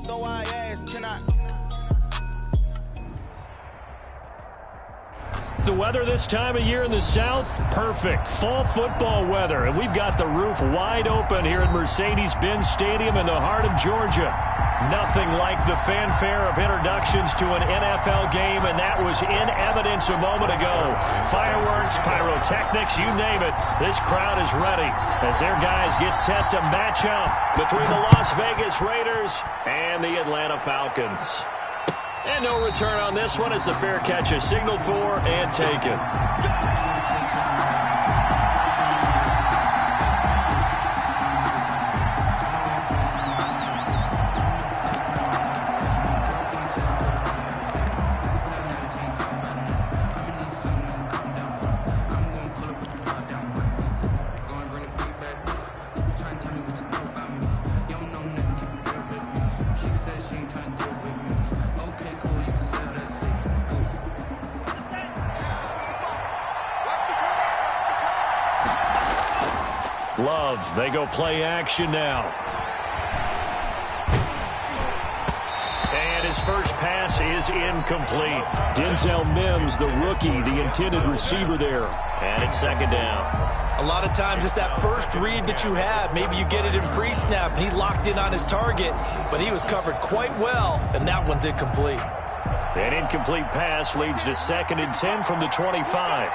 so I ask, can I? The weather this time of year in the South, perfect. Fall football weather, and we've got the roof wide open here at Mercedes-Benz Stadium in the heart of Georgia. Nothing like the fanfare of introductions to an NFL game, and that was in evidence a moment ago. Fireworks, pyrotechnics, you name it. This crowd is ready as their guys get set to match up between the Las Vegas Raiders and the Atlanta Falcons. And no return on this one as the fair catch is signaled for and taken. Love, they go play action now. And his first pass is incomplete. Denzel Mims, the rookie, the intended receiver there. And it's second down. A lot of times it's that first read that you have. Maybe you get it in pre-snap, and he locked in on his target, but he was covered quite well, and that one's incomplete. An incomplete pass leads to 2nd and 10 from the 25.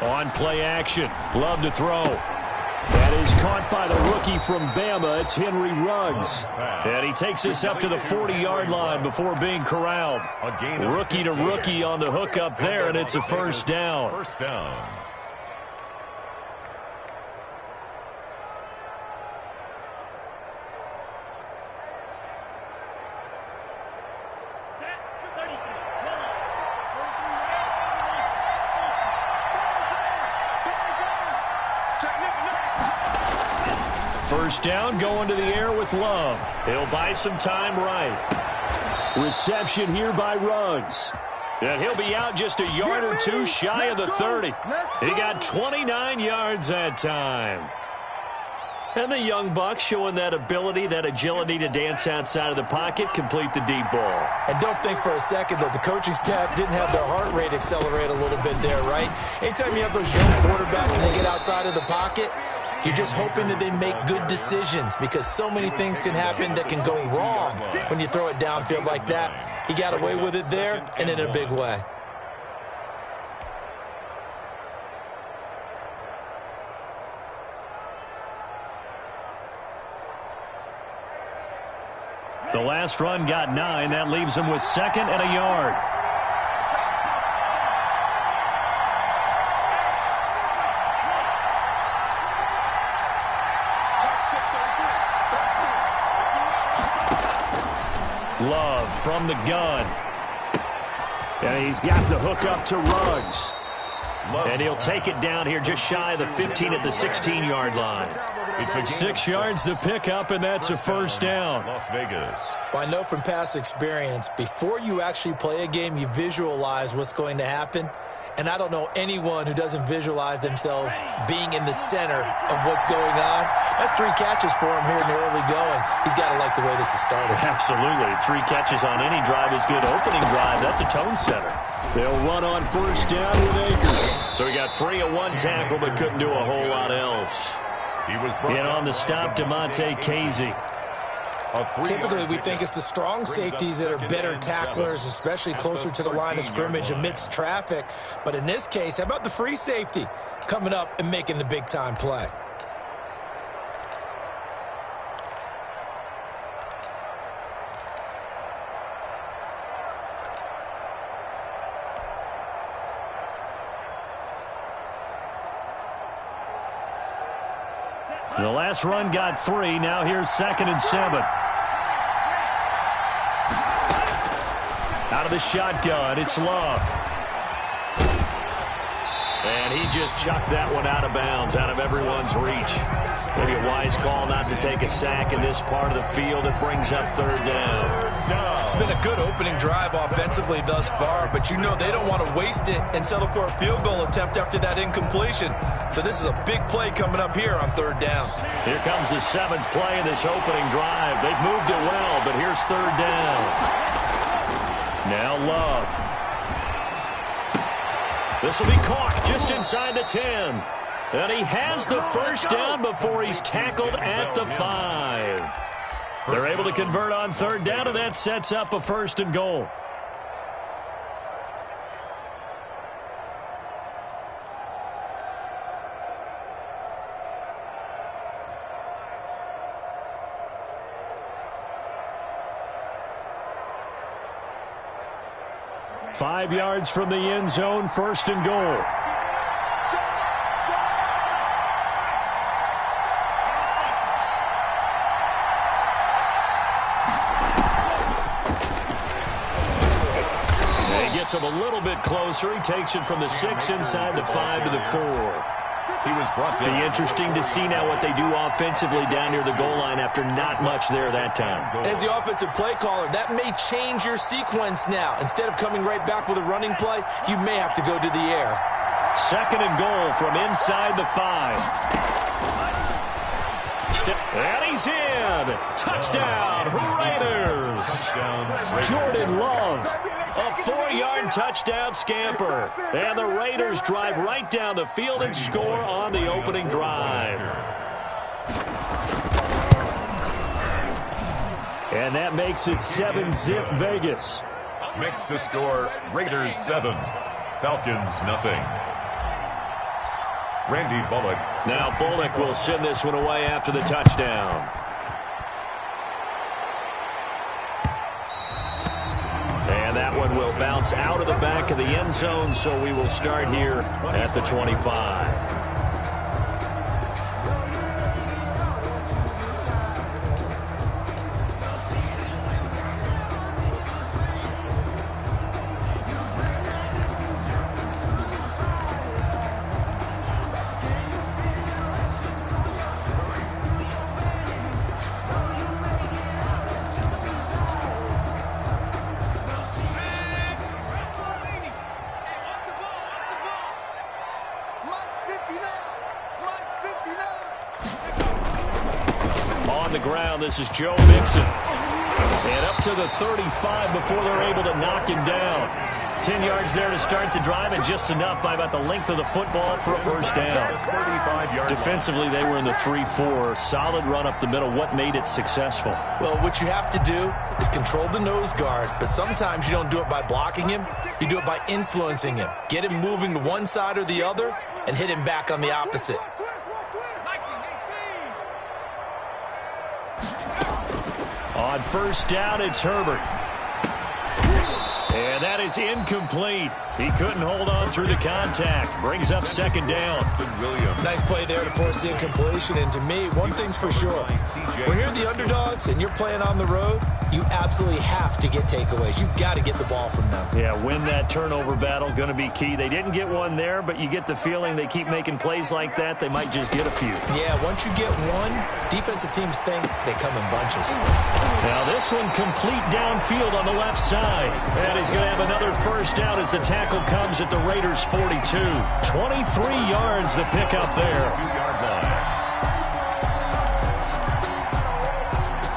On play action, Love to throw. That is caught by the rookie from Bama. It's Henry Ruggs. And he takes this up to the 40-yard line before being corralled. Rookie to rookie on the hook up there, and it's a first down. First down. First down, going to the air with Love. He'll buy some time right. Reception here by Ruggs. And he'll be out just a yard or two shy of the 30. He got 29 yards that time. And the young buck showing that ability, that agility to dance outside of the pocket, complete the deep ball. And don't think for a second that the coaching staff didn't have their heart rate accelerate a little bit there, right? Anytime you have those young quarterbacks and they get outside of the pocket, you're just hoping that they make good decisions because so many things can happen that can go wrong when you throw it downfield like that. He got away with it there and in a big way. The last run got 9. That leaves him with 2nd and a yard. Love from the gun. And he's got the hook up to Ruggs. And he'll take it down here just shy of the 15 at the 16-yard line. 6 yards to pick up, and that's a first down. Las Vegas. Well, I know from past experience, before you actually play a game, you visualize what's going to happen. And I don't know anyone who doesn't visualize themselves being in the center of what's going on. That's 3 catches for him here in the early going. He's got to like the way this has started. Absolutely. 3 catches on any drive is good. Opening drive, that's a tone setter. They'll run on first down with Akers. So he got free of 1 tackle but couldn't do a whole lot else. He was and on the stop, DeMonte Casey. Typically, we think it's the strong safeties that are better tacklers, especially closer to the line of scrimmage amidst traffic. But in this case, how about the free safety coming up and making the big-time play? The last run got 3. Now here's 2nd and 7. Out of the shotgun, it's Love. And he just chucked that one out of bounds, out of everyone's reach. Maybe a wise call not to take a sack in this part of the field. It brings up third down. It's been a good opening drive offensively thus far, but you know they don't want to waste it and settle for a field goal attempt after that incompletion. So this is a big play coming up here on third down. Here comes the 7th play of this opening drive. They've moved it well, but here's third down. Now Love. This will be caught just inside the 10. And he has the first down before he's tackled at the 5. They're able to convert on third down, and that sets up a 1st and goal. Five yards from the end zone, 1st and goal. Gets him a little bit closer. He takes it from the 6 inside the 5 to the 4. He was brought down. Be interesting to see now what they do offensively down near the goal line after not much there that time. As the offensive play caller, that may change your sequence now. Instead of coming right back with a running play, you may have to go to the air. 2nd and goal from inside the 5. And he's in. Touchdown, Raiders. Jordan Love, a 4-yard touchdown scamper. And the Raiders drive right down the field and score on the opening drive. And that makes it 7-zip Vegas. Makes the score Raiders 7, Falcons nothing. Randy Bullock. Now Bullock will send this one away after the touchdown. And that one will bounce out of the back of the end zone, so we will start here at the 25. On the ground, this is Joe Mixon. And up to the 35 before they're able to knock him down. 10 yards there to start the drive, and just enough by about the length of the football for a first down. Defensively, they were in the 3-4. Solid run up the middle. What made it successful? Well, what you have to do is control the nose guard, but sometimes you don't do it by blocking him. You do it by influencing him. Get him moving to one side or the other and hit him back on the opposite. On first down, it's Herbert. And that is incomplete. He couldn't hold on through the contact. Brings up 2nd down. Nice play there to force the incompletion. And to me, one thing's for sure. When you're the underdogs and you're playing on the road, you absolutely have to get takeaways. You've got to get the ball from them. Yeah, win that turnover battle, going to be key. They didn't get one there, but you get the feeling they keep making plays like that, they might just get a few. Yeah, once you get one, defensive teams think they come in bunches. Now this one complete downfield on the left side. And he's going to have another first down as the tackle comes at the Raiders' 42. 23 yards the pickup there. 2-yard line.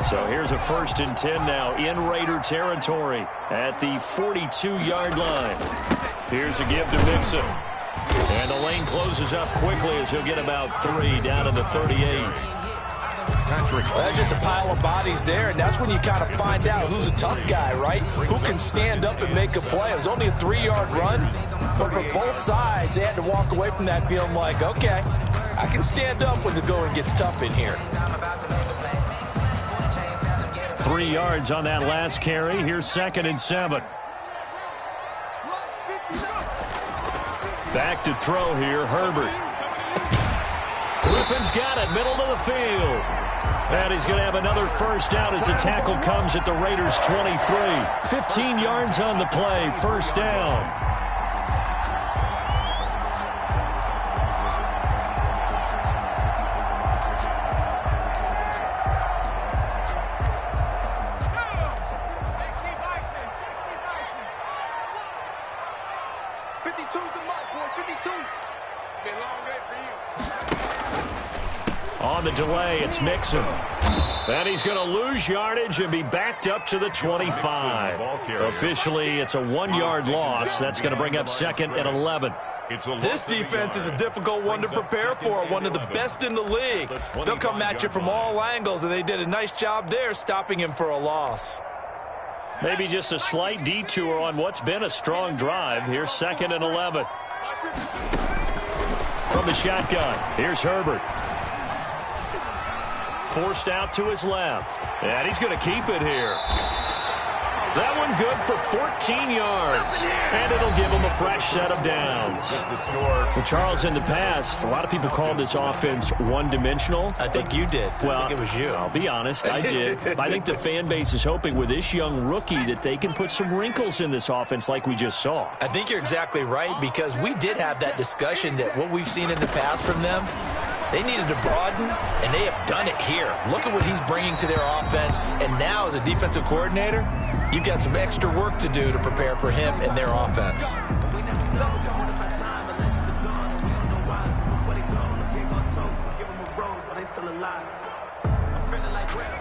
So here's a 1st and 10 now in Raider territory at the 42-yard line. Here's a give to Mixon. And the lane closes up quickly as he'll get about 3 down to the 38. Well, that's just a pile of bodies there, and that's when you kind of find out who's a tough guy, right? Who can stand up and make a play. It was only a 3-yard run, but for both sides, they had to walk away from that feeling like, okay, I can stand up when the going gets tough in here. 3 yards on that last carry. Here's 2nd and 7. Back to throw here, Herbert. Griffin's got it, middle of the field. And he's going to have another first down as the tackle comes at the Raiders' 23. 15 yards on the play, first down. on the delay. It's Mixon. And he's going to lose yardage and be backed up to the 25. Officially, it's a 1-yard loss. That's going to bring up 2nd and 11. This defense is a difficult one to prepare for, one of the best in the league. They'll come at you from all angles, and they did a nice job there stopping him for a loss. Maybe just a slight detour on what's been a strong drive. Here's 2nd and 11. From the shotgun, here's Herbert. Forced out to his left. And he's going to keep it here. That one good for 14 yards. And it'll give him a fresh set of downs. Well, Charles, in the past, a lot of people called this offense one-dimensional. I think you did. Well, I think it was you. I'll be honest, I did. I think the fan base is hoping with this young rookie that they can put some wrinkles in this offense like we just saw. I think you're exactly right, because we did have that discussion that what we've seen in the past from them, they needed to broaden, and they have done it here. Look at what he's bringing to their offense, and now as a defensive coordinator, you've got some extra work to do to prepare for him and their offense.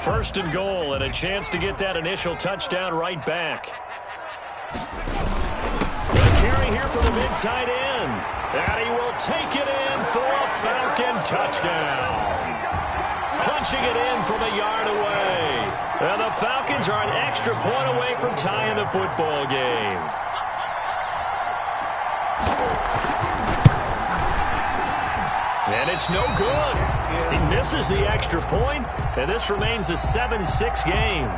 First and goal, and a chance to get that initial touchdown right back. Good carry here for the big tight end. And he will take it in for a Falcon touchdown. Punching it in from a yard away. And the Falcons are an extra point away from tying the football game. And it's no good. He misses the extra point, and this remains a 7-6 game.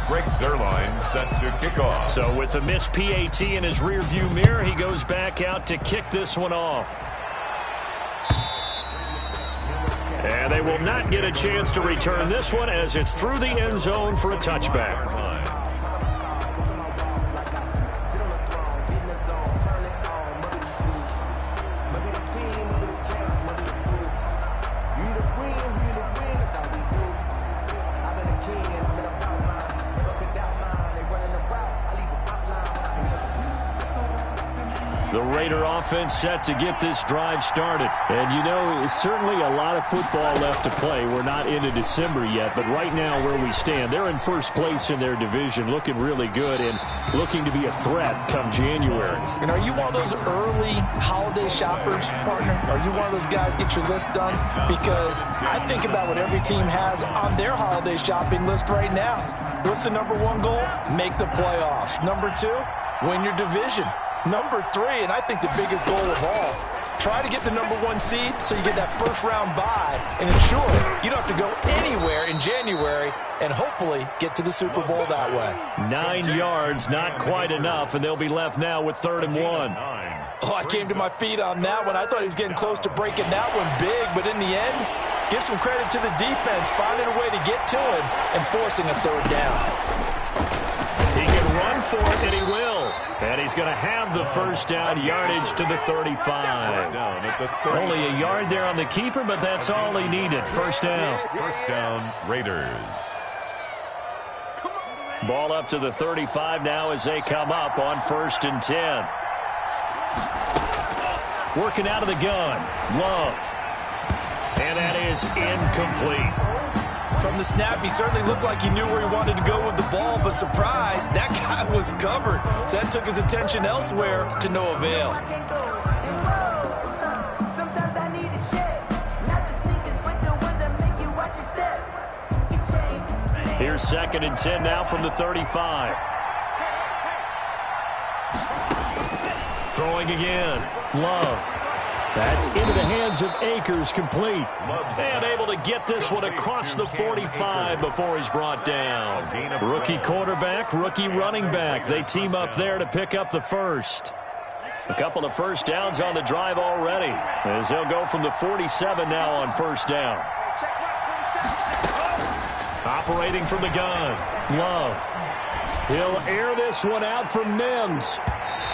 Greg Zuerlein set to kick off. So with the missed PAT in his rearview mirror, he goes back out to kick this one off. And they will not get a chance to return this one as it's through the end zone for a touchback. The Raider offense set to get this drive started. And, you know, it's certainly a lot of football left to play. We're not into December yet, but right now where we stand, they're in first place in their division, looking really good and looking to be a threat come January. And are you one of those early holiday shoppers, partner? Are you one of those guys get your list done? Because I think about what every team has on their holiday shopping list right now. What's the number one goal? Make the playoffs. Number two, win your division. Number three, and I think the biggest goal of all, try to get the number one seed so you get that first round bye and ensure you don't have to go anywhere in January and hopefully get to the Super Bowl that way. 9 yards, not quite enough, and they'll be left now with 3rd and 1. Oh, I came to my feet on that one. I thought he was getting close to breaking that one big, but in the end, give some credit to the defense, finding a way to get to him and forcing a 3rd down. He can run for it, and he will. And he's going to have the first down, yardage to the 35. Only a yard there on the keeper, but that's all he needed. First down. First down, Raiders. Ball up to the 35 now as they come up on 1st and 10. Working out of the gun. Love. And that is incomplete. From the snap, he certainly looked like he knew where he wanted to go with the ball, but surprise, that guy was covered. So that took his attention elsewhere to no avail. Here's 2nd and 10 now from the 35. Throwing again. Love. That's into the hands of Akers, complete. And able to get this one across the 45 before he's brought down. Rookie quarterback, rookie running back. They team up there to pick up the first. A couple of first downs on the drive already, as they'll go from the 47 now on 1st down. Operating from the gun, Love. He'll air this one out from Mims.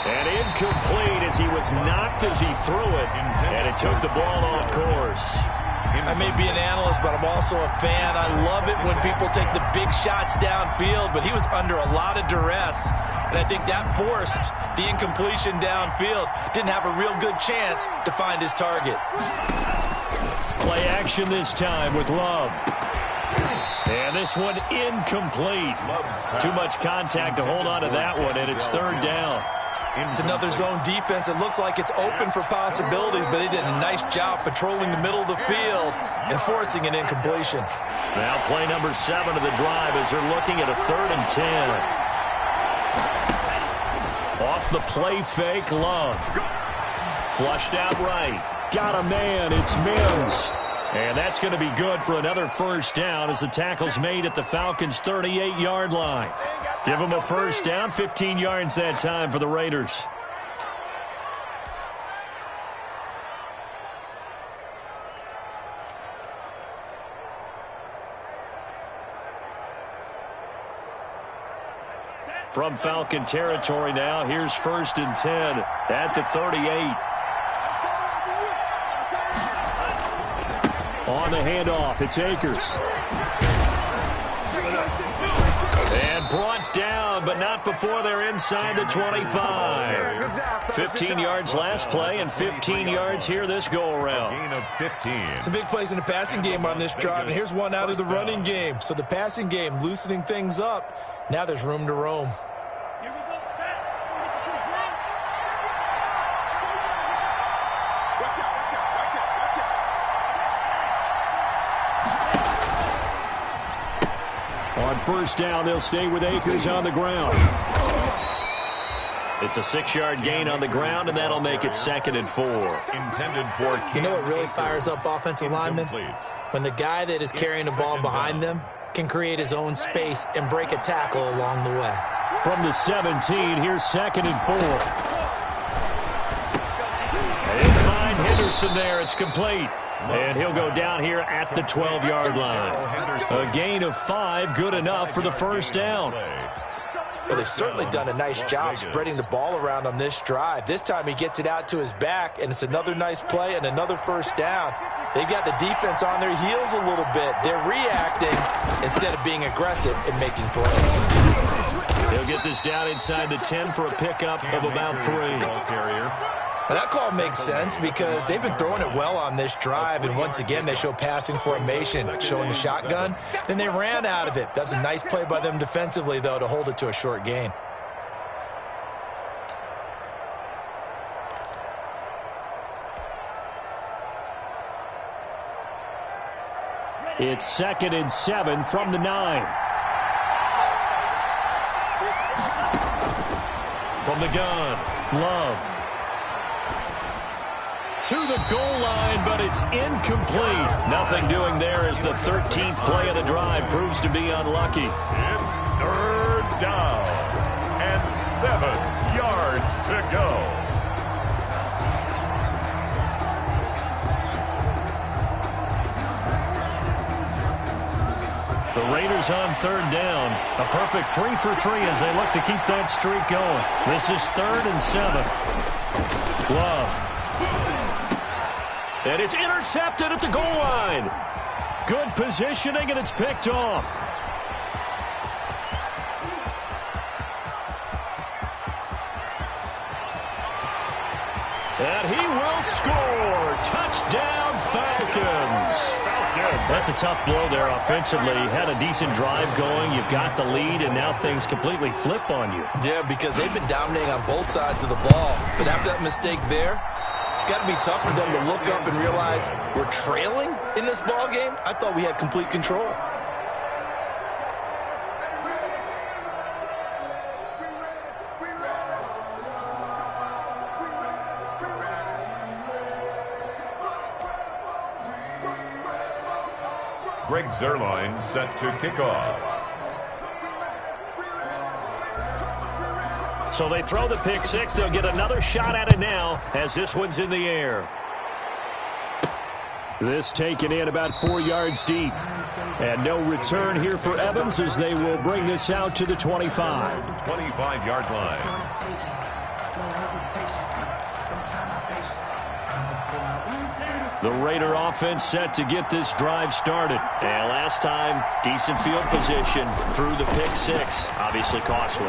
And incomplete as he was knocked as he threw it. And it took the ball off course. I may be an analyst, but I'm also a fan. I love it when people take the big shots downfield, but he was under a lot of duress. And I think that forced the incompletion downfield. Didn't have a real good chance to find his target. Play action this time with Love. And this one incomplete. Too much contact to hold on to that one, and it's third down. It's another zone defense. It looks like it's open for possibilities, but they did a nice job patrolling the middle of the field and forcing an incompletion. Now play number 7 of the drive as they're looking at a 3rd and 10. Off the play fake, Love. Flushed out right. Got a man. It's Mims. And that's going to be good for another first down as the tackle's made at the Falcons' 38-yard line. Give them a first down, 15 yards that time for the Raiders. From Falcon territory now, here's 1st and 10 at the 38. On the handoff, it's Akers. And brought down, but not before they're inside the 25. 15 yards last play and 15 yards here this go-around. Gain of 15. Some big plays in the passing game on this drive, and here's one out of the running game. So the passing game loosening things up. Now there's room to roam. On first down, they'll stay with Akers on the ground. It's a 6-yard gain on the ground, and that'll make it 2nd and 4. Intended for You know what really fires up offensive linemen? When the guy that is carrying the ball behind them can create his own space and break a tackle along the way. From the 17, here's 2nd and 4. They find Henderson there. It's complete. And he'll go down here at the 12-yard line. A gain of 5, good enough for the first down. Well, they've certainly done a nice job spreading the ball around on this drive. This time he gets it out to his back, and it's another nice play and another first down. They've got the defense on their heels a little bit. They're reacting instead of being aggressive and making plays. He'll get this down inside the 10 for a pickup of about 3. Now, that call makes sense because they've been throwing it well on this drive, and once again they show passing formation, showing the shotgun. Then they ran out of it. That's a nice play by them defensively, though, to hold it to a short gain. It's 2nd and 7 from the 9. From the gun, Love. To the goal line, but it's incomplete. Nothing doing there as the 13th play of the drive proves to be unlucky. It's 3rd down and 7 yards to go. The Raiders on 3rd down. A perfect 3 for 3 as they look to keep that streak going. This is 3rd and 7. Love. And it's intercepted at the goal line. Good positioning, and it's picked off. And he will score. Touchdown, Falcons. That's a tough blow there offensively. Had a decent drive going. You've got the lead, and now things completely flip on you. Yeah, because they've been dominating on both sides of the ball. But after that mistake there, it's got to be tough for them to look up and realize we're trailing in this ball game. I thought we had complete control. Greg Zuerlein set to kick off. So they throw the pick six. They'll get another shot at it now as this one's in the air. This taken in about 4 yards deep. And no return here for Evans as they will bring this out to the 25. 25-yard line. The Raider offense set to get this drive started. And last time, decent field position through the pick six. Obviously costly.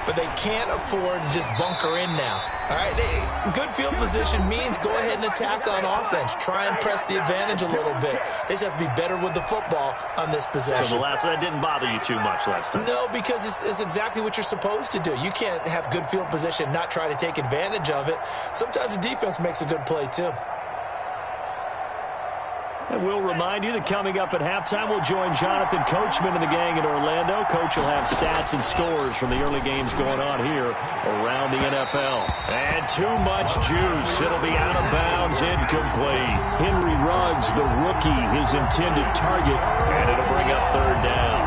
But they can't afford to just bunker in now. All right, good field position means go ahead and attack on offense. Try and press the advantage a little bit. They just have to be better with the football on this possession. So that didn't bother you too much last time? No, because it's exactly what you're supposed to do. You can't have good field position and not try to take advantage of it. Sometimes the defense makes a good play, too. And we'll remind you that coming up at halftime, we'll join Jonathan Coachman and the gang in Orlando. Coach will have stats and scores from the early games going on here around the NFL. And too much juice. It'll be out of bounds, incomplete. Henry Ruggs, the rookie, his intended target, and it'll bring up third down.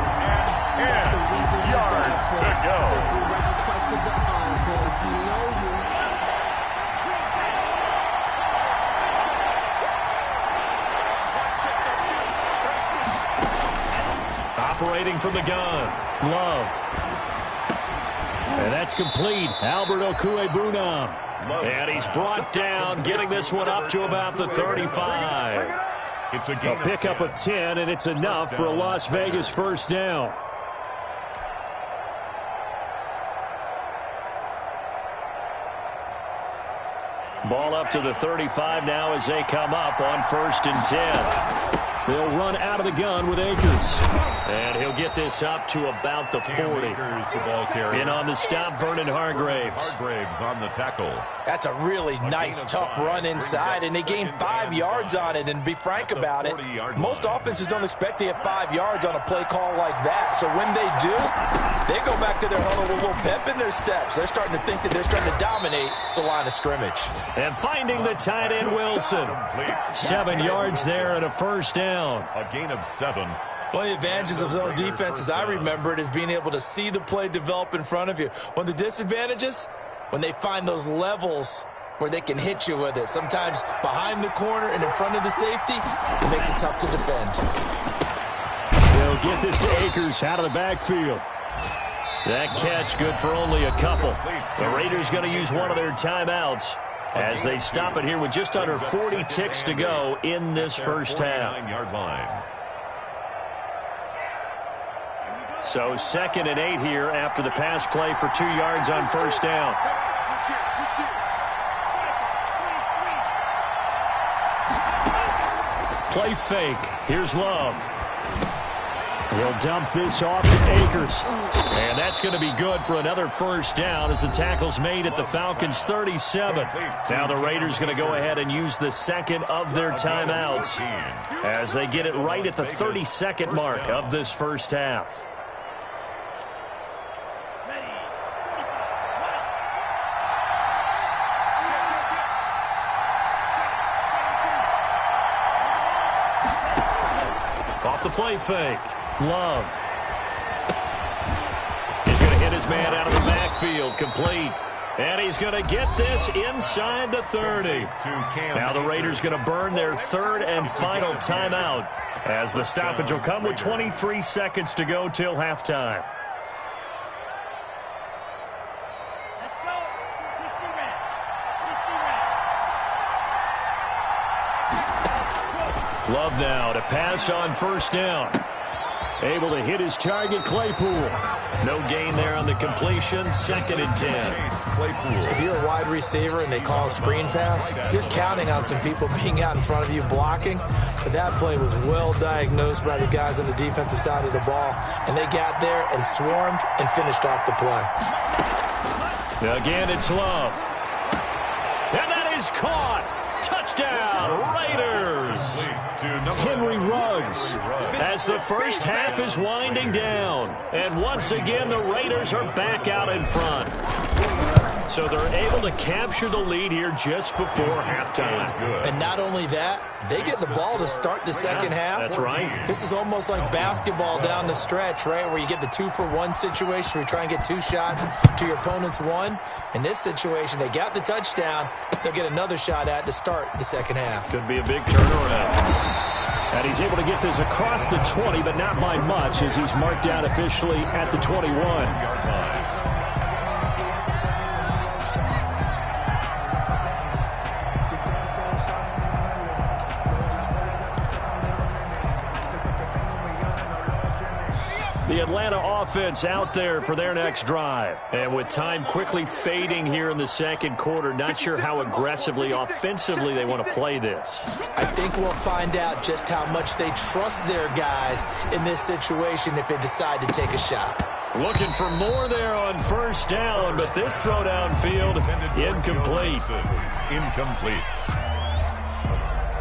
10 yards to go. Operating from the gun, Love. And that's complete. Albert Okuebunam. And he's brought down, getting this one up to about the 35. It's a pickup of 10, and it's enough for a Las Vegas first down. Ball up to the 35 now as they come up on 1st and 10. They'll run out of the gun with Akers. And he'll get this up to about the 40. In on the stop, Vernon Hargraves. Hargraves on the tackle. That's a really nice, tough run inside, and they gained 5 yards on it. And to be frank about it, most offenses don't expect to get 5 yards on a play call like that. So when they do, they go back to their huddle with a little pep in their steps. They're starting to think that they're starting to dominate the line of scrimmage. And finding the tight end, Wilson. 7 yards there and a first down. A gain of 7. One of the advantages of zone defense, as I remember it, is being able to see the play develop in front of you. One of the disadvantages, when they find those levels where they can hit you with it. Sometimes behind the corner and in front of the safety, it makes it tough to defend. They'll get this to Akers out of the backfield. That catch good for only a couple. The Raiders going to use one of their timeouts as they stop it here with just under 40 ticks to go in this first half. So 2nd and 8 here after the pass play for 2 yards on first down. Play fake. Here's Love. He'll dump this off to Akers. And that's going to be good for another first down as the tackle's made at the Falcons' 37. Now the Raiders going to go ahead and use the second of their timeouts as they get it right at the 32nd mark of this first half. Off the play fake. Love. He's going to hit his man out of the backfield. Complete. And he's going to get this inside the 30. Now the Raiders going to burn their third and final timeout as the stoppage will come with 23 seconds to go till halftime. Love now to pass on first down. Able to hit his target, Claypool. No gain there on the completion, 2nd and 10. If you're a wide receiver and they call a screen pass, you're counting on some people being out in front of you blocking. But that play was well diagnosed by the guys on the defensive side of the ball. And they got there and swarmed and finished off the play. Again, it's Love. And that is caught. Touchdown, Raiders. Henry Ruggs as the first half is winding down. And once again, the Raiders are back out in front. So they're able to capture the lead here just before halftime. And not only that, they get the ball to start the second half. That's right. This is almost like basketball down the stretch, right, where you get the 2-for-1 situation where you try and get 2 shots to your opponent's 1. In this situation, they got the touchdown. They'll get another shot at to start the second half. Could be a big turnaround. And he's able to get this across the 20, but not by much as he's marked down officially at the 21. The Atlanta offense out there for their next drive. And with time quickly fading here in the second quarter, not sure how aggressively, offensively they want to play this. I think we'll find out just how much they trust their guys in this situation if they decide to take a shot. Looking for more there on first down, but this throw downfield, incomplete. Incomplete.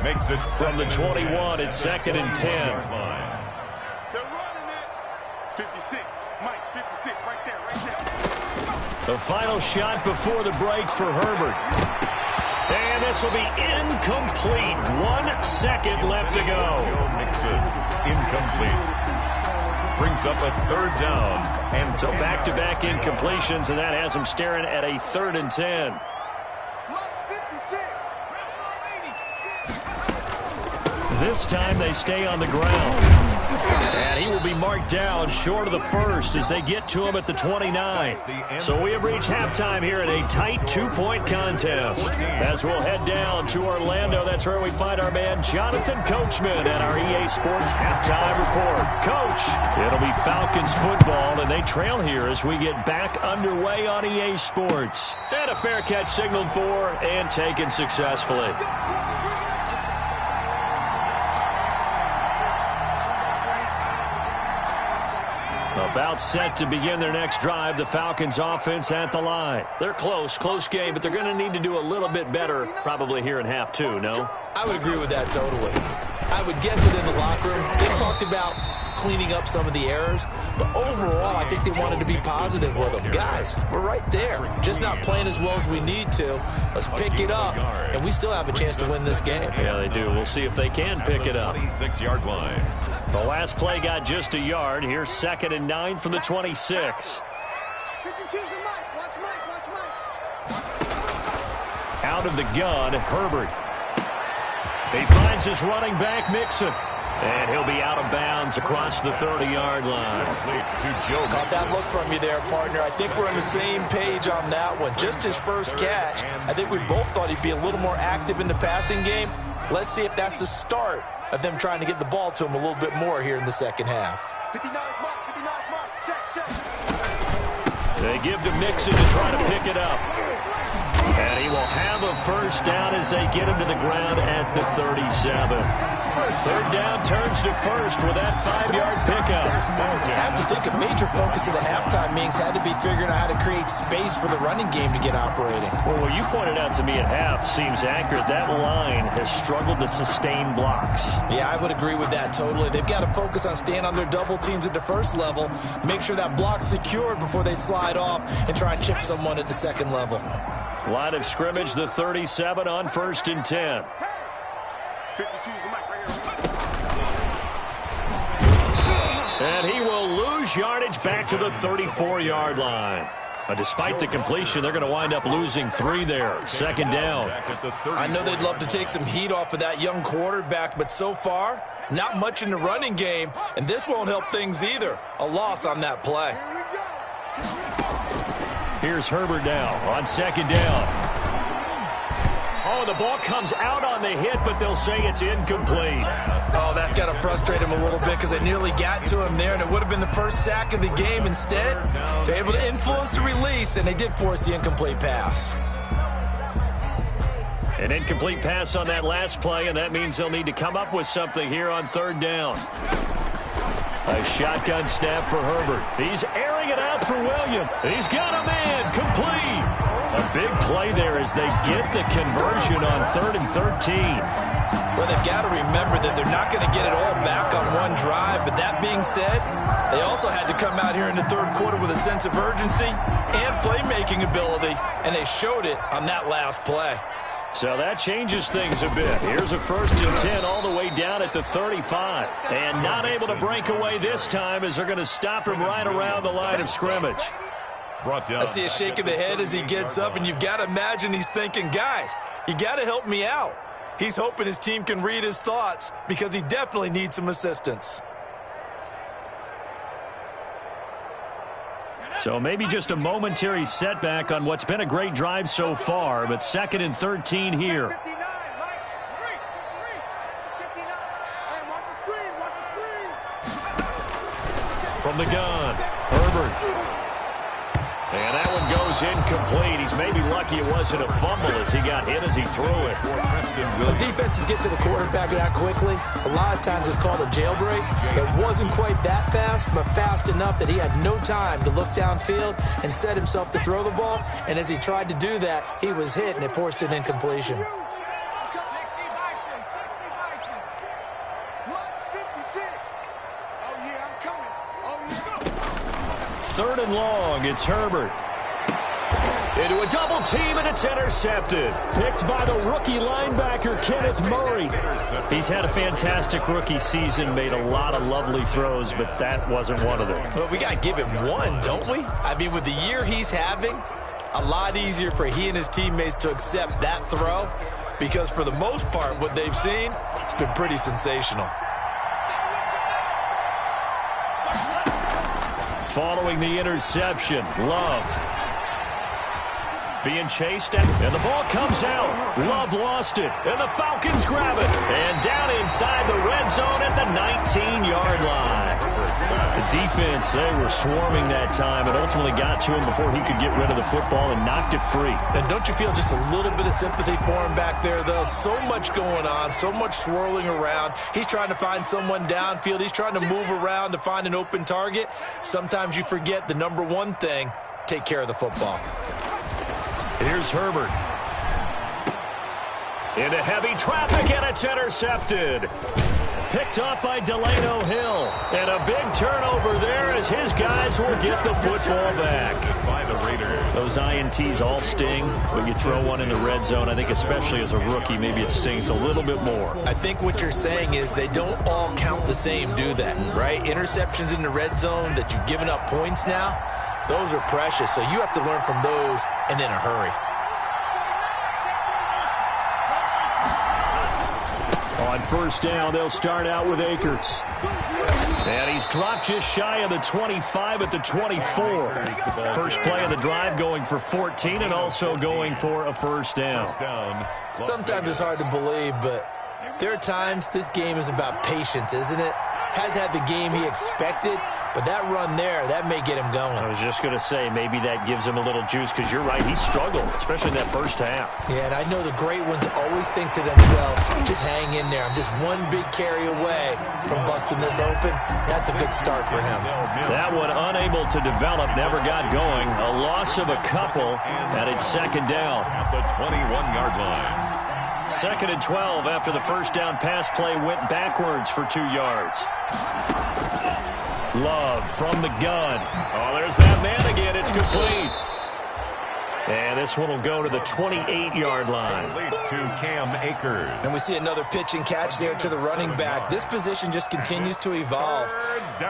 Makes it from the 21, it's second and 10. They're running it. 56, Mike, 56, right there, right there. The final shot before the break for Herbert. And this will be incomplete. 1 second left to go. Mixon, incomplete. Brings up a third down. And so back-to-back incompletions, and that has them staring at a 3rd and 10. This time they stay on the ground. And he will be marked down short of the first as they get to him at the 29. So we have reached halftime here in a tight 2-point contest. As we'll head down to Orlando, that's where we find our man Jonathan Coachman at our EA Sports Halftime Report. Coach, it'll be Falcons football, and they trail here as we get back underway on EA Sports. And a fair catch signaled for and taken successfully. About set to begin their next drive, the Falcons offense at the line. They're close game, but they're going to need to do a little bit better probably here in half 2, no? I would agree with that totally. I would guess it in the locker room. They talked about cleaning up some of the errors, but overall, I think they wanted to be positive with them. Guys, we're right there. Just not playing as well as we need to. Let's pick it up, and we still have a chance to win this game. Yeah, they do. We'll see if they can pick it up. 26-yard line. The last play got just a yard. Here's 2nd and 9 from the 26. Out of the gun, Herbert. He finds his running back, Mixon. And he'll be out of bounds across the 30-yard line. Caught that look from you there, partner. I think we're on the same page on that one. Just his first catch. I think we both thought he'd be a little more active in the passing game. Let's see if that's the start of them trying to get the ball to him a little bit more here in the second half. They give to Mixon to try to pick it up. And he will have a first down as they get him to the ground at the 37. 3rd down turns to first with that 5-yard pickup. I have to think a major focus of the halftime meetings had to be figuring out how to create space for the running game to get operating. Well, what you pointed out to me at half seems accurate. That line has struggled to sustain blocks. Yeah, I would agree with that totally. They've got to focus on staying on their double teams at the first level, make sure that block's secured before they slide off and try and chip someone at the second level. Line of scrimmage, the 37 on 1st and 10. 52's the mic right here. And he will lose yardage back to the 34-yard line. Despite the completion, they're going to wind up losing 3 there. 2nd down. I know they'd love to take some heat off of that young quarterback, but so far, not much in the running game, and this won't help things either. A loss on that play. Here's Herbert now on 2nd down. Oh, the ball comes out on the hit, but they'll say it's incomplete. Oh, that's got to frustrate him a little bit because they nearly got to him there, and it would have been the first sack of the game. Instead, they're able to influence the release, and they did force the incomplete pass. An incomplete pass on that last play, and that means they'll need to come up with something here on 3rd down. A shotgun snap for Herbert. He's airing it out for Williams. He's got a man complete. A big play there as they get the conversion on 3rd and 13. Well, they've got to remember that they're not going to get it all back on one drive. But that being said, they also had to come out here in the 3rd quarter with a sense of urgency and playmaking ability, and they showed it on that last play. So that changes things a bit. Here's a 1st and 10 all the way down at the 35. And not able to break away this time as they're going to stop him right around the line of scrimmage. I see a shake of the head as he gets up, and you've got to imagine he's thinking, guys, you got to help me out. He's hoping his team can read his thoughts because he definitely needs some assistance. So maybe just a momentary setback on what's been a great drive so far, but 2nd and 13 here. From the gun. Herbert. And that one goes incomplete. He's maybe lucky it wasn't a fumble as he got hit as he threw it. When defenses get to the quarterback that quickly, a lot of times it's called a jailbreak. It wasn't quite that fast, but fast enough that he had no time to look downfield and set himself to throw the ball. And as he tried to do that, he was hit, and it forced an incompletion. Third and long, it's Herbert. Into a double team, and it's intercepted. Picked by the rookie linebacker, Kenneth Murray. He's had a fantastic rookie season, made a lot of lovely throws, but that wasn't one of them. Well, we got to give him one, don't we? I mean, with the year he's having, a lot easier for he and his teammates to accept that throw, because for the most part, what they've seen, it's been pretty sensational. Following the interception, Love being chased, and the ball comes out. Love lost it, and the Falcons grab it. And down inside the red zone at the 19-yard line. The defense, they were swarming that time and ultimately got to him before he could get rid of the football and knocked it free. And don't you feel just a little bit of sympathy for him back there, though? So much going on, so much swirling around. He's trying to find someone downfield. He's trying to move around to find an open target. Sometimes you forget the number one thing, take care of the football. Here's Herbert. Into heavy traffic, and it's intercepted. Picked up by Delano Hill. And a big turnover there as his guys will get the football back. By the Raiders. Those INTs all sting, but you throw one in the red zone, I think especially as a rookie, maybe it stings a little bit more. I think what you're saying is they don't all count the same, do that, right? Interceptions in the red zone that you've given up points now, those are precious, so you have to learn from those and in a hurry. On first down, they'll start out with Akers. And he's dropped just shy of the 25 at the 24. First play of the drive going for 14 and also going for a first down. Sometimes it's hard to believe, but there are times this game is about patience, isn't it? Has had the game he expected, but that run there, that may get him going. I was just going to say, maybe that gives him a little juice, because you're right, he struggled, especially in that first half. Yeah, and I know the great ones always think to themselves, just hang in there. I'm just one big carry away from busting this open. That's a good start for him. That one unable to develop, never got going. A loss of a couple, and it's second down. At the 21-yard line. Second and 12 after the first down pass play went backwards for 2 yards. Love from the gun. Oh, there's that man again. It's complete. And this one will go to the 28-yard line. To Cam Akers. And we see another pitch and catch there to the running back. This position just continues to evolve.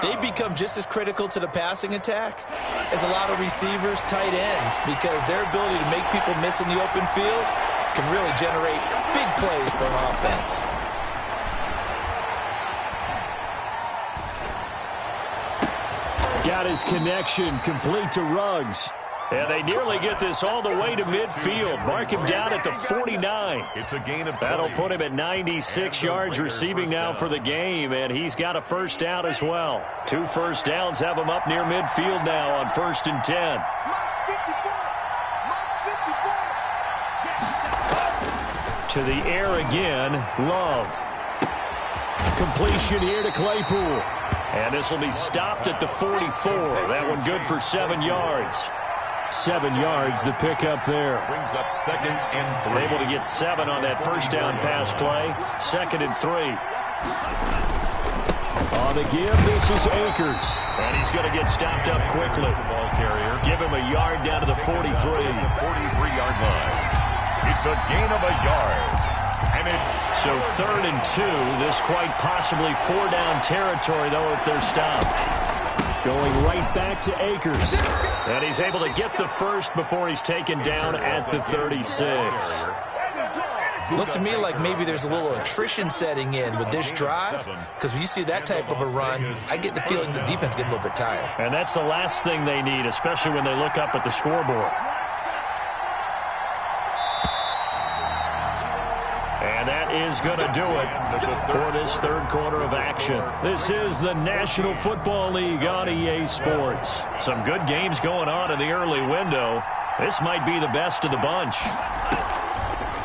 They become just as critical to the passing attack as a lot of receivers, tight ends, because their ability to make people miss in the open field can really generate big plays for an offense. Got his connection complete to Ruggs. And they nearly get this all the way to midfield. Mark him down at the 49. It's a gain of 20. That'll put him at 96 yards receiving now for the game, and he's got a first down as well. 2 first downs have him up near midfield now on 1st and 10. To the air again, Love. Completion here to Claypool. And this will be stopped at the 44. That one good for 7 yards. 7 yards, the pickup there. Brings up 2nd and 3. Able to get 7 on that first down pass play. 2nd and 3. On the give, this is Akers. And he's going to get stopped up quickly. Ball carrier. Give him a yard down to the 43. 43-yard line. It's a gain of a yard. And it's so 3rd and 2. This quite possibly 4-down territory, though, if they're stopped. Going right back to Akers. And he's able to get the first before he's taken down at the 36. Looks to me like maybe there's a little attrition setting in with this drive, because when you see that type of a run, I get the feeling the defense getting a little bit tired. And that's the last thing they need, especially when they look up at the scoreboard. And that is going to do it for this third quarter of action. This is the National Football League on EA Sports. Some good games going on in the early window. This might be the best of the bunch.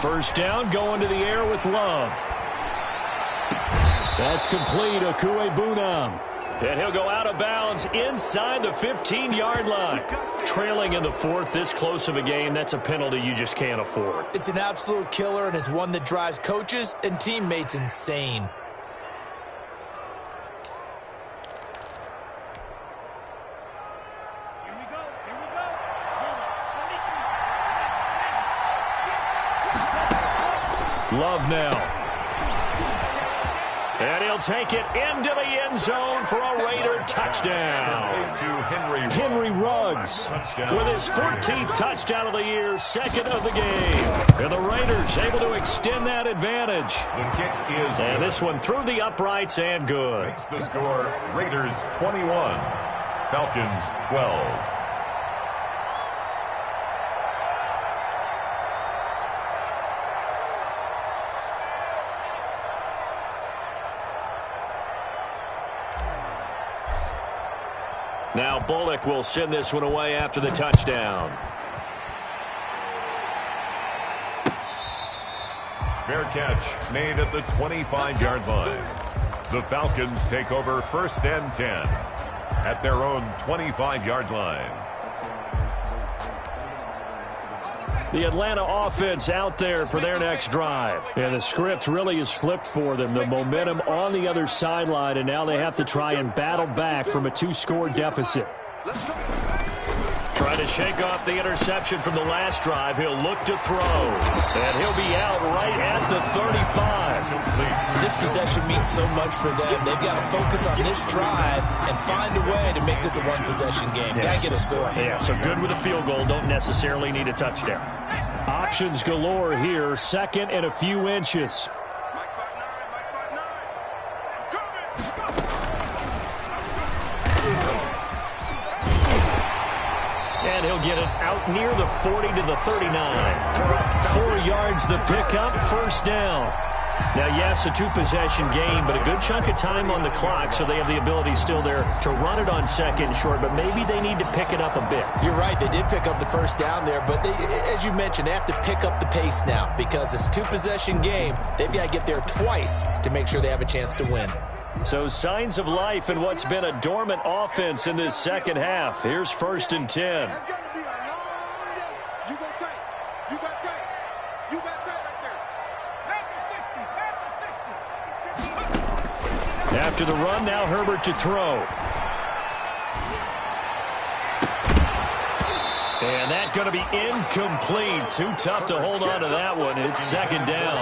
First down, going to the air with Love. That's complete, Okuebunam. And he'll go out of bounds inside the 15-yard line. Trailing in the fourth, this close of a game, that's a penalty you just can't afford. It's an absolute killer, and it's one that drives coaches and teammates insane. Love now. And he'll take it into the end zone for a Raider touchdown. Henry Ruggs with his 14th touchdown of the year, second of the game. And the Raiders able to extend that advantage. The kick is and this one through the uprights and good. Makes the score Raiders 21, Falcons 12. Now Bullock will send this one away after the touchdown. Fair catch made at the 25-yard line. The Falcons take over 1st and 10 at their own 25-yard line. The Atlanta offense out there for their next drive. And the script really is flipped for them. The momentum on the other sideline, and now they have to try and battle back from a 2-score deficit. Trying to shake off the interception from the last drive. He'll look to throw. And he'll be out right at the 35. This possession means so much for them. They've got to focus on this drive and find a way to make this a one-possession game. Got to get a score. Yeah, so good with a field goal. Don't necessarily need a touchdown. Options galore here. Second and a few inches. And he'll get it out near the 40 to the 39. 4 yards the pickup, first down. Now, yes, a 2-possession game, but a good chunk of time on the clock, so they have the ability still there to run it on second and short, but maybe they need to pick it up a bit. You're right. They did pick up the first down there, but as you mentioned, they have to pick up the pace now because it's a 2-possession game. They've got to get there twice to make sure they have a chance to win. So signs of life in what's been a dormant offense in this second half. Here's 1st and 10. After the run, now Herbert to throw. And that's going to be incomplete. Too tough to hold on to that one. It's second down.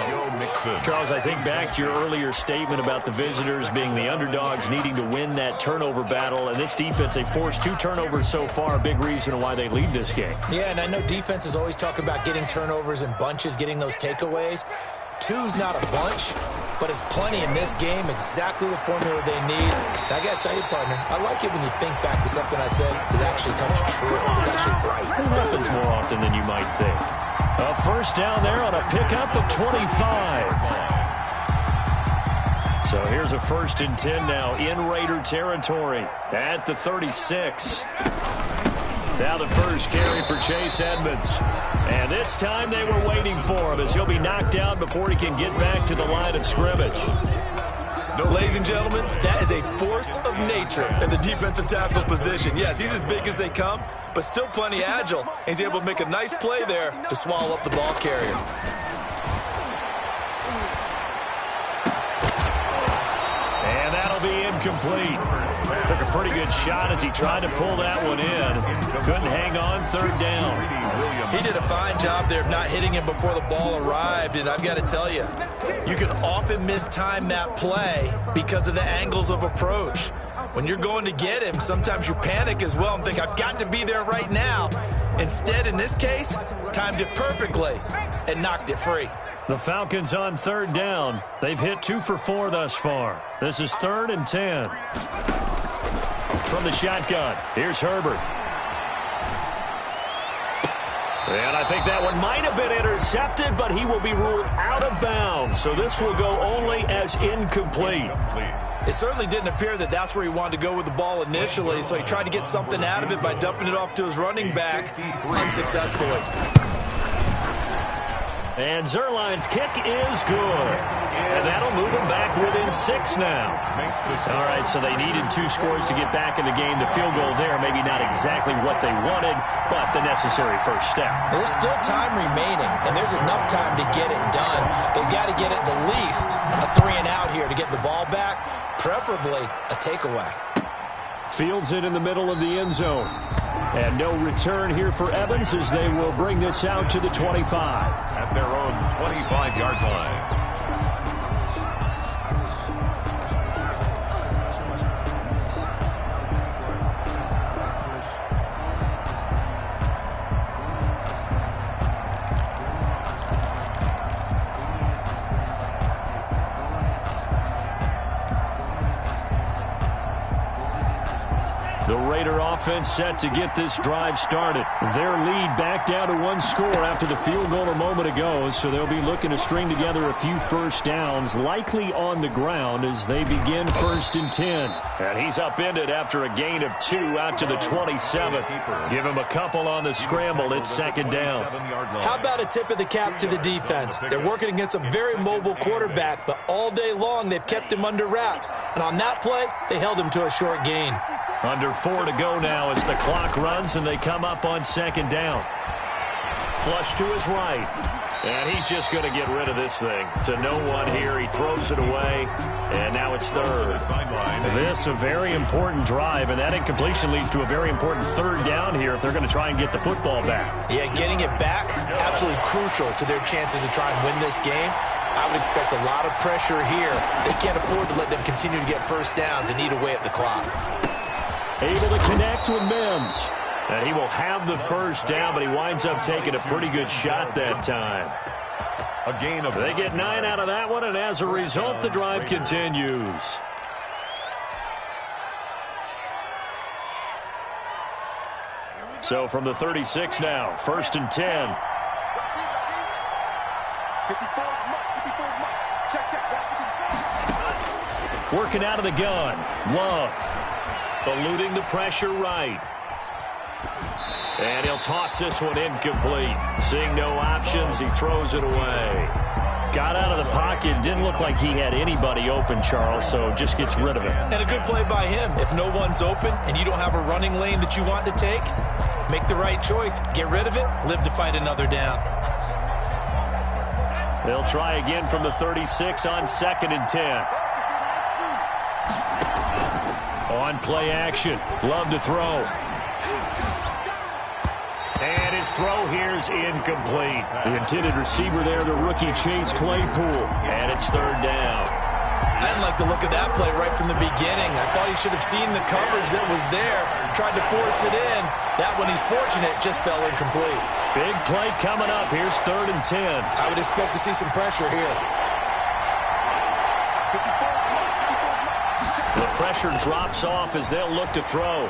Charles, I think back to your earlier statement about the visitors being the underdogs needing to win that turnover battle. And this defense, they forced 2 turnovers so far. A big reason why they lead this game. Yeah, and I know defenses always talk about getting turnovers in bunches, getting those takeaways. 2's not a bunch, but it's plenty in this game, exactly the formula they need. And I got to tell you, partner, I like it when you think back to something I said because it actually comes true. It's actually right. It happens more often than you might think. A first down there on a pickup of 25. So here's a 1st and 10 now in Raider territory at the 36. Now the first carry for Chase Edmonds. And this time they were waiting for him as he'll be knocked down before he can get back to the line of scrimmage. Ladies and gentlemen, that is a force of nature in the defensive tackle position. Yes, he's as big as they come, but still plenty agile. He's able to make a nice play there to swallow up the ball carrier. And that'll be incomplete. Took a pretty good shot as he tried to pull that one in. Couldn't hang on, 3rd down. He did a fine job there of not hitting him before the ball arrived, and I've got to tell you, you can often mistime that play because of the angles of approach. When you're going to get him, sometimes you panic as well and think, I've got to be there right now. Instead, in this case, timed it perfectly and knocked it free. The Falcons on 3rd down. They've hit 2 for 4 thus far. This is 3rd and 10. From the shotgun, here's Herbert. And I think that one might have been intercepted, but he will be ruled out of bounds. So this will go only as incomplete. It certainly didn't appear that that's where he wanted to go with the ball initially, so he tried to get something out of it by dumping it off to his running back unsuccessfully. And Zuerlein's kick is good. And that'll move him back within 6 now. All right, so they needed 2 scores to get back in the game. The field goal there, maybe not exactly what they wanted, but the necessary first step. Well, there's still time remaining, and there's enough time to get it done. They've got to get at the least a 3-and-out here to get the ball back, preferably a takeaway. Fields it in the middle of the end zone. And no return here for Evans as they will bring this out to the 25. At their own 25-yard line. The Raider offense set to get this drive started. Their lead back down to 1 score after the field goal a moment ago, so they'll be looking to string together a few first downs, likely on the ground as they begin 1st and 10. And he's upended after a gain of 2 out to the 27. Give him a couple on the scramble. It's 2nd down. How about a tip of the cap to the defense? They're working against a very mobile quarterback, but all day long they've kept him under wraps. And on that play, they held him to a short gain. Under 4 to go now as the clock runs and they come up on 2nd down. Flush to his right. And he's just going to get rid of this thing. To no one here. He throws it away. And now it's 3rd. This a very important drive, and that incompletion leads to a very important 3rd down here if they're going to try and get the football back. Yeah, getting it back, absolutely crucial to their chances to try and win this game. I would expect a lot of pressure here. They can't afford to let them continue to get first downs and eat away at the clock. Able to connect with Mims. And he will have the first down, but he winds up taking a pretty good shot that time. A gain of They get 9 out of that one, and as a result, the drive continues. So from the 36 now, 1st and 10. 54, check. Working out of the gun. Love. Eluding the pressure right. And he'll toss this one incomplete. Seeing no options, he throws it away. Got out of the pocket. Didn't look like he had anybody open, Charles, so just gets rid of it. And a good play by him. If no one's open and you don't have a running lane that you want to take, make the right choice. Get rid of it. Live to fight another down. They'll try again from the 36 on 2nd and 10. On play action. Love to throw. And his throw here's incomplete. The intended receiver there, the rookie Chase Claypool. And it's 3rd down. I didn't like the look of that play right from the beginning. I thought he should have seen the coverage that was there. Tried to force it in. That one, he's fortunate, just fell incomplete. Big play coming up. Here's 3rd and 10. I would expect to see some pressure here. The pressure drops off as they'll look to throw.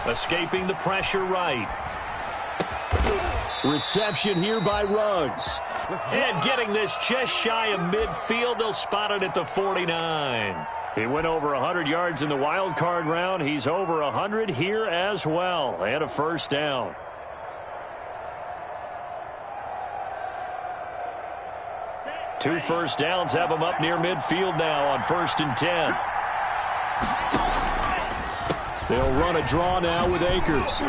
Escaping the pressure right. Reception here by Ruggs. And getting this just shy of midfield. They'll spot it at the 49. He went over 100 yards in the wild card round. He's over 100 here as well. And a first down. Two first downs have him up near midfield now on 1st and 10. They'll run a draw now with Akers.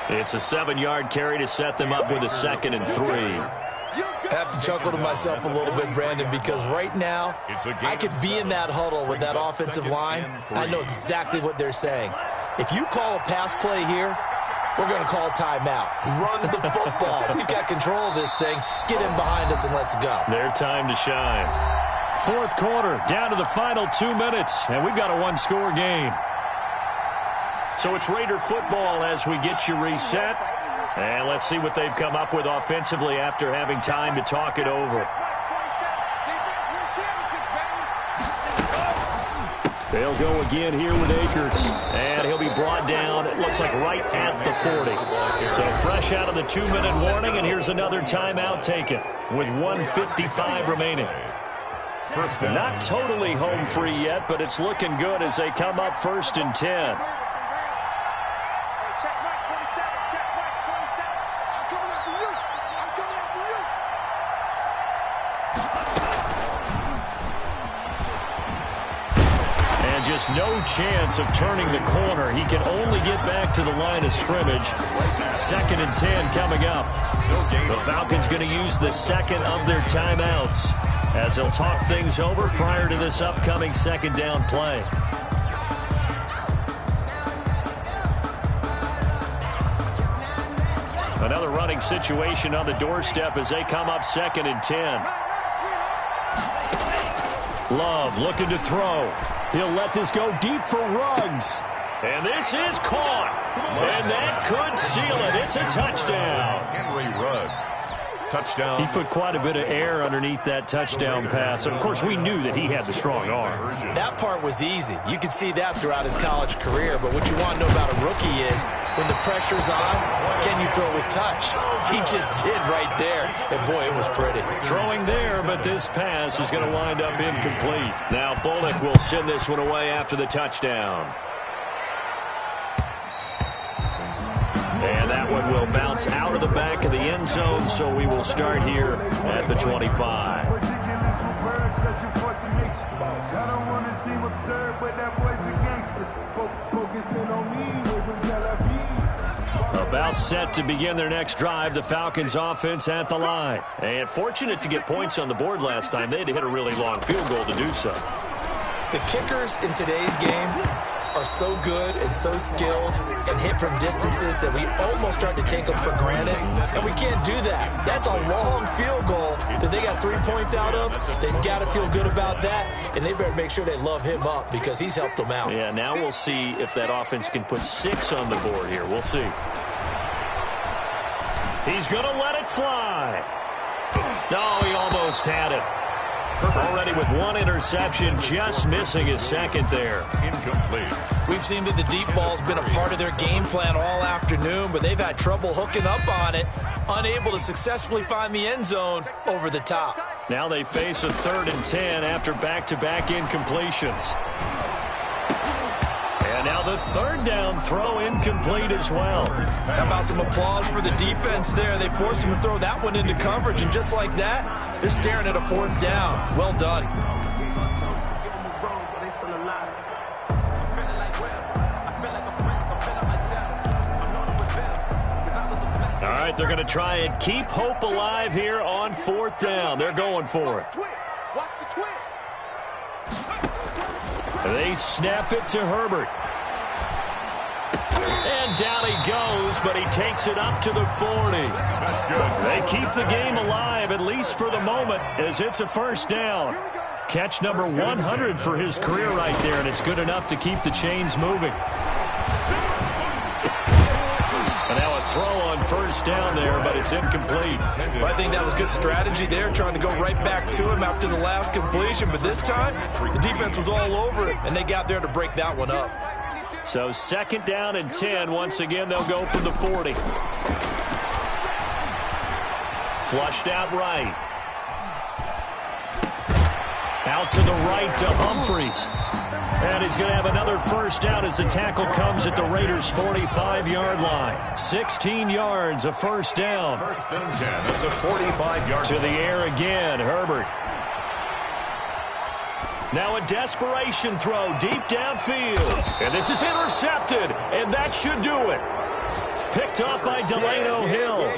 It's a 7-yard carry to set them up with a 2nd and 3. I have to chuckle to myself a little bit, Brandon, because right now I could be in that huddle with that offensive line. I know exactly what they're saying. If you call a pass play here, we're going to call timeout. Run the football. We've got control of this thing. Get in behind us and let's go. Their time to shine. 4th quarter, down to the final 2 minutes, and we've got a 1-score game. So it's Raider football as we get you reset. And let's see what they've come up with offensively after having time to talk it over. They'll go again here with Akers. And he'll be brought down, it looks like right at the 40. So fresh out of the 2-minute warning, and here's another timeout taken with 1:55 remaining. Not totally home free yet, but it's looking good as they come up 1st and 10. Just no chance of turning the corner. He can only get back to the line of scrimmage. 2nd and 10 coming up. The Falcons going to use the second of their timeouts as they'll talk things over prior to this upcoming 2nd down play. Another running situation on the doorstep as they come up 2nd and 10. Love looking to throw. He'll let this go deep for Ruggs. And this is caught. And that could seal it. It's a touchdown. Henry Ruggs. Touchdown. He put quite a bit of air underneath that touchdown pass. Of course, we knew that he had the strong arm. That part was easy. You could see that throughout his college career. But what you want to know about a rookie is when the pressure's on, can you throw with touch? He just did right there. And, boy, it was pretty. Throwing there, but this pass is going to wind up incomplete. Now Bullock will send this one away after the touchdown. And that one will bounce out of the back of the end zone, so we will start here at the 25. About set to begin their next drive, the Falcons offense at the line. And fortunate to get points on the board last time. They had to hit a really long field goal to do so. The kickers in today's game are so good and so skilled and hit from distances that we almost start to take them for granted, and we can't do that. That's a long field goal that they got 3 points out of. They've got to feel good about that, and they better make sure they love him up because he's helped them out. Yeah, now we'll see if that offense can put 6 on the board here. We'll see. He's going to let it fly. No, he almost had it. Already with 1 interception, just missing his 2nd there. Incomplete. We've seen that the deep ball's been a part of their game plan all afternoon, but they've had trouble hooking up on it, unable to successfully find the end zone over the top. Now they face a 3rd and 10 after back-to-back incompletions. And now the 3rd down throw incomplete as well. How about some applause for the defense there? They forced him to throw that one into coverage, and just like that, they're staring at a 4th down. Well done. All right, they're going to try and keep hope alive here on 4th down. They're going for it. Watch the twist. They snap it to Herbert. And down he goes, but he takes it up to the 40. That's good. They keep the game alive, at least for the moment, as it's a 1st down. Catch number 100 for his career right there, and it's good enough to keep the chains moving. And now a throw on 1st down there, but it's incomplete. Well, I think that was good strategy there, trying to go right back to him after the last completion. But this time, the defense was all over it, and they got there to break that one up. So 2nd down and 10. Once again, they'll go for the 40. Flushed out right. Out to the right to Humphries. And he's going to have another 1st down as the tackle comes at the Raiders' 45-yard line. 16 yards, a 1st down. 1st and 10 at the 45-yard line. To the air again, Herbert. Now a desperation throw deep downfield. And this is intercepted, and that should do it. Picked up by Delano Hill.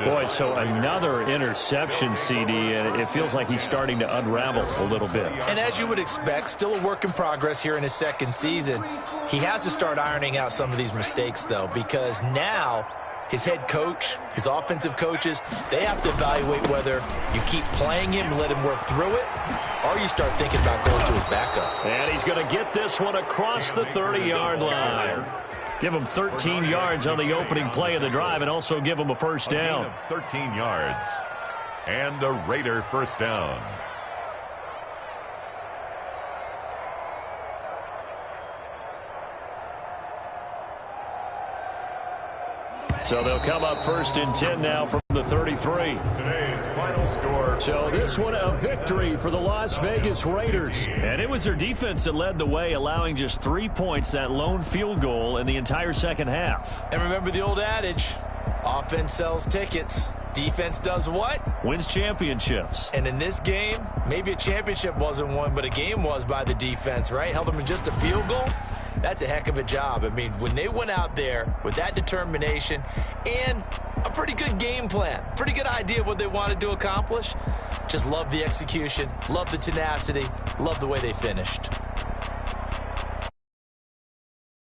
Boy, so another interception, CD, and it feels like he's starting to unravel a little bit. And as you would expect, still a work in progress here in his 2nd season. He has to start ironing out some of these mistakes, though, because now his head coach, his offensive coaches, they have to evaluate whether you keep playing him and let him work through it, or you start thinking about going to his backup. And he's going to get this one across the 30-yard line. Give him 13 yards on the opening play of the drive and also give him a 1st down. 13 yards. And a Raider 1st down. So they'll come up 1st and 10 now from the 33. Today's final score. So this one a victory for the Las Vegas Raiders. And it was their defense that led the way, allowing just 3 points, that lone field goal in the entire second half. And remember the old adage, offense sells tickets. Defense does what? Wins championships. And in this game, maybe a championship wasn't won, but a game was by the defense, right? Held them to just a field goal. That's a heck of a job. I mean, when they went out there with that determination and a pretty good game plan, pretty good idea of what they wanted to accomplish, just love the execution, love the tenacity, love the way they finished.